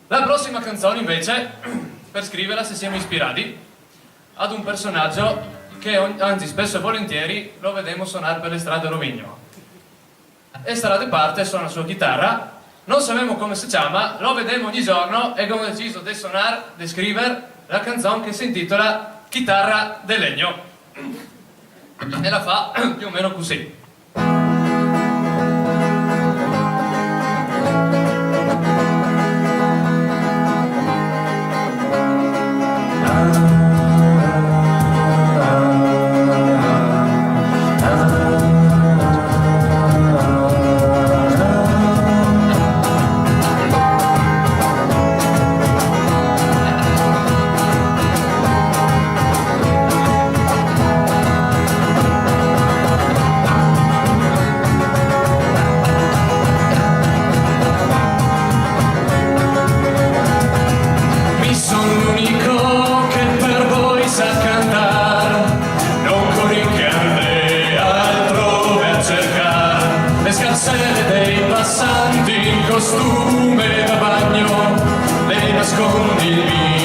La prossima canzone invece, per scriverla se siamo ispirati ad un personaggio che anzi spesso e volentieri lo vedemo suonare per le strade a Rovigno. E starà de parte, suona la sua chitarra, non sappiamo come si chiama, lo vedremo ogni giorno e abbiamo deciso di suonare, di scrivere la canzone che si intitola Chitarra de legno. E la fa più o meno così. Dei passanti in costume da bagno, lei nascondi il vino.